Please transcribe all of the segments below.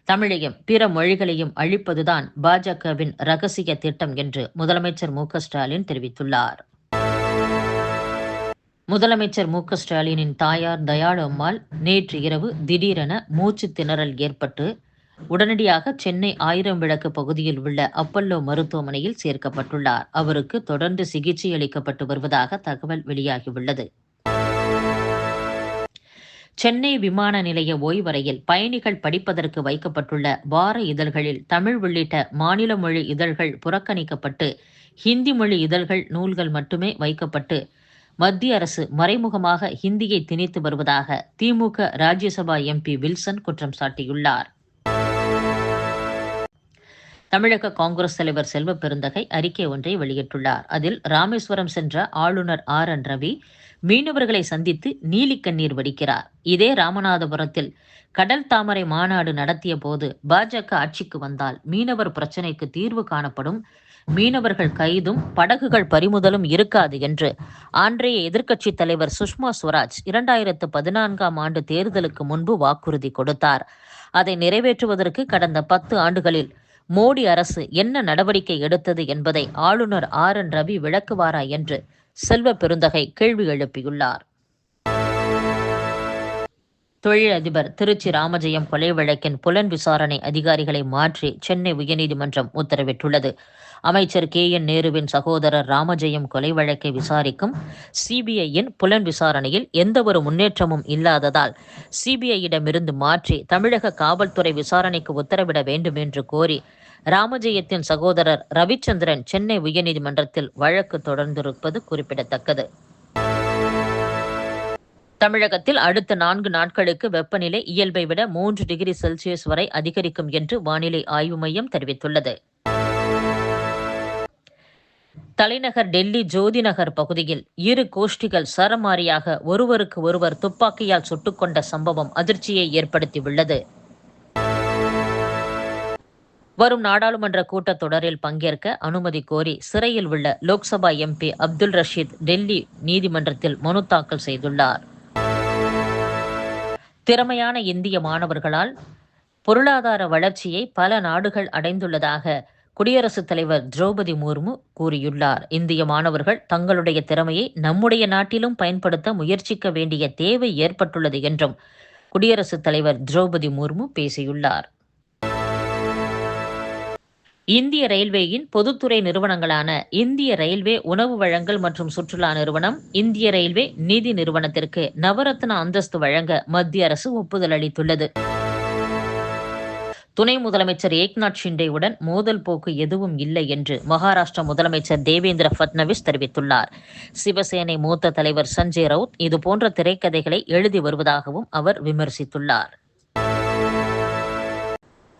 தமிழையும் பிற மொழிகளையும் அழிப்பதுதான் பாஜகவின் ரகசிய திட்டம் என்று முதலமைச்சர் மு.க.ஸ்டாலின் தெரிவித்துள்ளார். முதலமைச்சர் மு.க.ஸ்டாலினின் தாயார் தயாளு அம்மாள் நேற்று இரவு திடீரென மூச்சு திணறல் ஏற்பட்டு உடனடியாக சென்னை 1000 விளக்கு பகுதியில் உள்ள அப்பல்லோ மருத்துவமனையில் சேர்க்கப்பட்டுள்ளார். அவருக்கு தொடர்ந்து சிகிச்சை அளிக்கப்பட்டு வருவதாக தகவல் வெளியாகியுள்ளது. சென்னை விமான நிலைய ஓய்வறையில் பயணிகள் படிப்பதற்கு வைக்கப்பட்டுள்ள வார இதழ்களில் தமிழ் உள்ளிட்ட மாநில மொழி இதழ்கள் புறக்கணிக்கப்பட்டு ஹிந்தி மொழி இதழ்கள் நூல்கள் மட்டுமே வைக்கப்பட்டு மத்திய அரசு மறைமுகமாக ஹிந்தியை திணித்து வருவதாக திமுக ராஜ்யசபா எம்பி வில்சன் குற்றம் சாட்டியுள்ளார். தமிழக காங்கிரஸ் தலைவர் செல்வ பெருந்தகை அறிக்கை ஒன்றை வெளியிட்டுள்ளார். அதில் ராமேஸ்வரம் சென்ற ஆளுநர் RN ரவி மீனவர்களை சந்தித்து நீலிக்கண்ணீர் வடிக்கிறார். இதே ராமநாதபுரத்தில் கடல் தாமரை மாநாடு நடத்திய போது பாஜக ஆட்சிக்கு வந்தால் மீனவர் பிரச்சினைக்கு தீர்வு காணப்படும், மீனவர்கள் கைதும் படகுகள் பறிமுதலும் இருக்காது என்று அன்றைய எதிர்க்கட்சித் தலைவர் சுஷ்மா ஸ்வராஜ் 2014ஆம் ஆண்டு தேர்தலுக்கு முன்பு வாக்குறுதி கொடுத்தார். அதை நிறைவேற்றுவதற்கு கடந்த 10 ஆண்டுகளில் மோடி அரசு என்ன நடவடிக்கை எடுத்தது என்பதை ஆளுநர் RN ரவி விளக்குவாரா என்று செல்வ பெருந்தகை கேள்வி எழுப்பியுள்ளார். தொழிலதிபர் திருச்சி ராமஜெயம் கொலை வழக்கின் புலன் விசாரணை அதிகாரிகளை மாற்றி சென்னை உயர்நீதிமன்றம் உத்தரவிட்டுள்ளது. அமைச்சர் KN நேருவின் சகோதரர் ராமஜெயம் கொலை வழக்கை விசாரிக்கும் CBIயின் புலன் விசாரணையில் எந்தவொரு முன்னேற்றமும் இல்லாததால் CBIயிடமிருந்து மாற்றி தமிழக காவல்துறை விசாரணைக்கு உத்தரவிட வேண்டும் என்று கோரி ராமஜெயத்தின் சகோதரர் ரவிச்சந்திரன் சென்னை உயர்நீதிமன்றத்தில் வழக்கு தொடர்ந்திருப்பது குறிப்பிடத்தக்கது. தமிழகத்தில் அடுத்த 4 நாட்களுக்கு வெப்பநிலை இயல்பை விட 3 டிகிரி செல்சியஸ் வரை அதிகரிக்கும் என்று வானிலை ஆய்வு மையம் தெரிவித்துள்ளது. தலைநகர் டெல்லி ஜோதி நகர் பகுதியில் 2 கோஷ்டிகள் சரமாரியாக ஒருவருக்கு ஒருவர் துப்பாக்கியால் சுட்டுக்கொண்ட சம்பவம் அதிர்ச்சியை ஏற்படுத்தியுள்ளது. வரும் நாடாளுமன்ற கூட்டத்தொடரில் பங்கேற்க அனுமதி கோரி சிறையில் உள்ள லோக்சபா MP அப்துல் ரஷீத் டெல்லி நீதிமன்றத்தில் மனு தாக்கல் செய்துள்ளார். திறமையான இந்திய மாணவர்களால் பொருளாதார வளர்ச்சியை பல நாடுகள் அடைந்துள்ளதாக குடியரசுத் தலைவர் திரௌபதி முர்மு கூறியுள்ளார். இந்திய மாணவர்கள் தங்களுடைய திறமையை நம்முடைய நாட்டிலும் பயன்படுத்த முயற்சிக்க வேண்டிய தேவை ஏற்பட்டுள்ளது என்றும் குடியரசுத் தலைவர் திரௌபதி முர்மு பேசியுள்ளார். இந்திய ரயில்வேயின் பொதுத்துறை நிறுவனங்களான இந்திய ரயில்வே உணவு வழங்கல் மற்றும் சுற்றுலா நிறுவனம், இந்திய ரயில்வே நிதி நிறுவனத்திற்கு நவரத்ன அந்தஸ்து வழங்க மத்திய அரசு ஒப்புதல் அளித்துள்ளது. துணை முதலமைச்சர் ஏக்நாத் ஷிண்டேவுடன் மோதல் போக்கு எதுவும் இல்லை என்று மகாராஷ்டிரா முதலமைச்சர் தேவேந்திர பட்னவிஸ் தெரிவித்துள்ளார். சிவசேனை மூத்த தலைவர் சஞ்சய் ரவுத் இதுபோன்ற திரைக்கதைகளை எழுதி வருவதாகவும் அவர் விமர்சித்துள்ளார்.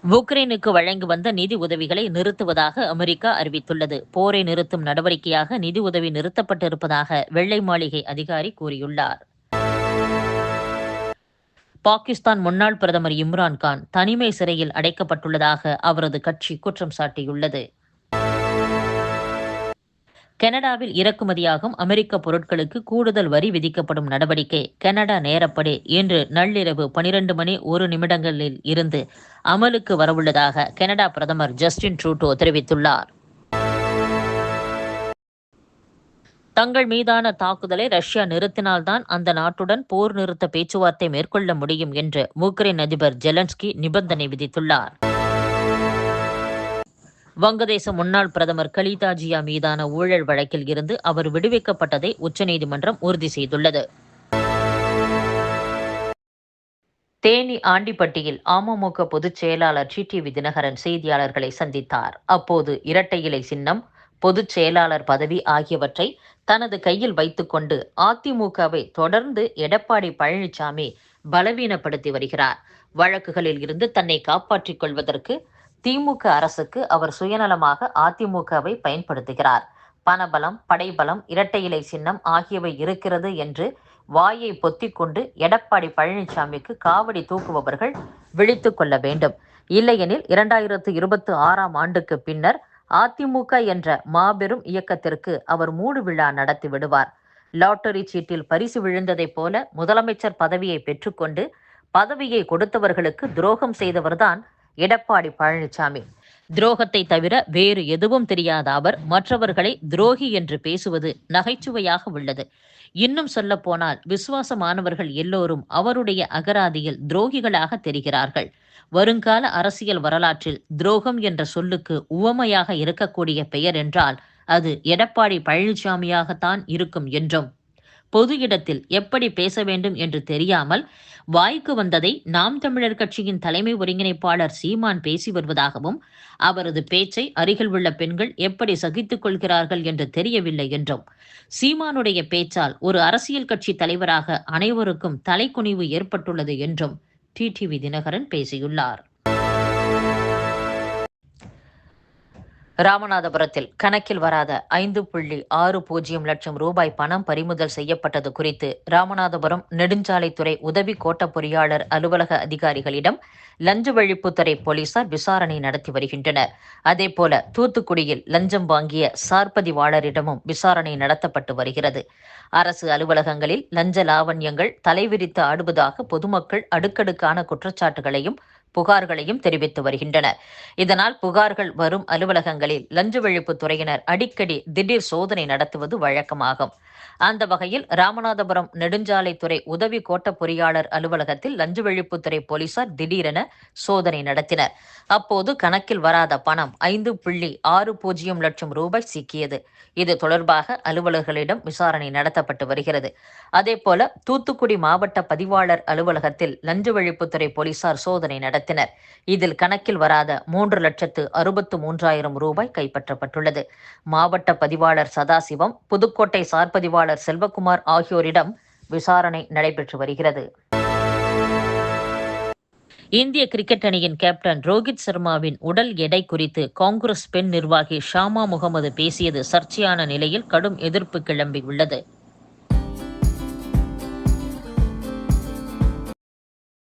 உக்ரைனுக்கு வழங்கி வந்த நிதி உதவிகளை நிறுத்துவதாக அமெரிக்கா அறிவித்துள்ளது. போரை நிறுத்தும் நடவடிக்கையாக நிதி உதவி நிறுத்தப்பட்டிருப்பதாக வெள்ளை மாளிகை அதிகாரி கூறியுள்ளார். பாகிஸ்தான் முன்னாள் பிரதமர் இம்ரான் கான் தனிமை சிறையில் அடைக்கப்பட்டுள்ளதாக அவரது கட்சி குற்றம் சாட்டியுள்ளது. கனடாவில் இறக்குமதியாகும் அமெரிக்க பொருட்களுக்கு கூடுதல் வரி விதிக்கப்படும் நடவடிக்கை கனடா நேரப்படி இன்று நள்ளிரவு 12:01 இருந்து அமலுக்கு வரவுள்ளதாக கனடா பிரதமர் ஜஸ்டின் ட்ரூடோ தெரிவித்துள்ளார். தங்கள் மீதான தாக்குதலை ரஷ்யா நிறுத்தினால்தான் அந்த நாட்டுடன் போர் நிறுத்த பேச்சுவார்த்தை மேற்கொள்ள முடியும் என்று உக்ரைன் அதிபர் ஜெலன்ஸ்கி நிபந்தனை விதித்துள்ளார். வங்கதேச முன்னாள் பிரதமர் கலிதா ஜியா மீதான ஊழல் வழக்கில் இருந்து அவர் விடுவிக்கப்பட்டதை உச்சநீதிமன்றம் உறுதி செய்துள்ளது. தேனி ஆண்டிப்பட்டியில் அமமுக பொதுச் செயலாளர் TTV தினகரன் செய்தியாளர்களை சந்தித்தார். அப்போது இரட்டை இலை சின்னம், பொதுச் செயலாளர் பதவி ஆகியவற்றை தனது கையில் வைத்துக்கொண்டு அதிமுகவை தொடர்ந்து எடப்பாடி பழனிசாமி பலவீனப்படுத்தி வருகிறார். வழக்குகளில் இருந்து தன்னை காப்பாற்றிக் கொள்வதற்கு திமுக அரசுக்கு அவர் சுயநலமாக அதிமுகவை பயன்படுத்துகிறார். பணபலம், படைபலம், இரட்டை இலை சின்னம் ஆகியவை இருக்கிறது என்று வாயை பொத்திக்கொண்டு எடப்பாடி பழனிசாமிக்கு காவடி தூக்குபவர்கள் விழித்து கொள்ள வேண்டும். இல்லையெனில் 2026ஆம் ஆண்டுக்கு பின்னர் அதிமுக என்ற மாபெரும் இயக்கத்திற்கு அவர் மூடு விழா நடத்தி விடுவார். லாட்டரி சீட்டில் பரிசு விழுந்ததைப் போல முதலமைச்சர் பதவியை பெற்றுக்கொண்டு பதவியை கொடுத்தவர்களுக்கு துரோகம் செய்தவர்தான் எடப்பாடி பழனிசாமி. துரோகத்தை தவிர வேறு எதுவும் தெரியாத அவர் மற்றவர்களை துரோகி என்று பேசுவது நகைச்சுவையாக உள்ளது. இன்னும் சொல்ல போனால் விசுவாசமானவர்கள் எல்லோரும் அவருடைய அகராதியில் துரோகிகளாக தெரிகிறார்கள். வருங்கால அரசியல் வரலாற்றில் துரோகம் என்ற சொல்லுக்கு உவமையாக இருக்கக்கூடிய பெயர் என்றால் அது எடப்பாடி பழனிசாமியாகத்தான் இருக்கும் என்றும், பொது இடத்தில் எப்படி பேச வேண்டும் என்று தெரியாமல் வாய்க்கு வந்ததை நாம் தமிழர் கட்சியின் தலைமை ஒருங்கிணைப்பாளர் சீமான் பேசி வருவதாகவும், அவரது பேச்சை அருகில் உள்ள பெண்கள் எப்படி சகித்துக் கொள்கிறார்கள் என்று தெரியவில்லை என்றும், சீமானுடைய பேச்சால் ஒரு அரசியல் கட்சி தலைவராக அனைவருக்கும் தலைக்குனிவு ஏற்பட்டுள்ளது என்றும் டிடிவி தினகரன் பேசியுள்ளார். ராமநாதபுரத்தில் கணக்கில் வராத 5.60 லட்சம் ரூபாய் பணம் பறிமுதல் செய்யப்பட்டது குறித்து ராமநாதபுரம் நெடுஞ்சாலைத்துறை உதவி கோட்ட பொறியாளர் அலுவலக அதிகாரிகளிடம் லஞ்ச ஒழிப்புத்துறை போலீசார் விசாரணை நடத்தி வருகின்றனர். அதேபோல தூத்துக்குடியில் லஞ்சம் வாங்கிய சார்பதிவாளரிடமும் விசாரணை நடத்தப்பட்டு வருகிறது. அரசு அலுவலகங்களில் லஞ்ச லாவண்யங்கள் தலைவிரித்து ஆடுவதாக பொதுமக்கள் அடுக்கடுக்கான குற்றச்சாட்டுகளையும் புகார்களையும் தெரிவித்து வருகின்றனர். இதனால் புகார்கள் வரும் அலுவலகங்களில் லஞ்ச ஒழிப்புத் துறையினர் அடிக்கடி திடீர் சோதனை நடத்துவது வழக்கமாகும். அந்த வகையில் ராமநாதபுரம் நெடுஞ்சாலைத்துறை உதவி கோட்ட பொறியாளர் அலுவலகத்தில் லஞ்ச ஒழிப்புத்துறை போலீசார் திடீரென சோதனை நடத்தினர். அப்போது கணக்கில் வராத பணம் 5.60 லட்சம் ரூபாய் சிக்கியது. இது தொடர்பாக அலுவலர்களிடம் விசாரணை நடத்தப்பட்டு வருகிறது. அதேபோல தூத்துக்குடி மாவட்ட பதிவாளர் அலுவலகத்தில் லஞ்ச ஒழிப்புத்துறை போலீசார் சோதனை நடத்தினர். இதில் கணக்கில் வராத 3,63,000 ரூபாய் கைப்பற்றப்பட்டுள்ளது. மாவட்ட பதிவாளர் சதாசிவம், புதுக்கோட்டை சார்பதிவாளர் செல்வகுமார் ஆகியோரிடம் விசாரணை நடைபெற்று வருகிறது. இந்திய கிரிக்கெட் அணியின் கேப்டன் ரோஹித் சர்மாவின் உடல் எடை குறித்து காங்கிரஸ் பெண் நிர்வாகி ஷாமா முகமது பேசியது சர்ச்சையான நிலையில் கடும் எதிர்ப்பு கிளம்பியுள்ளது.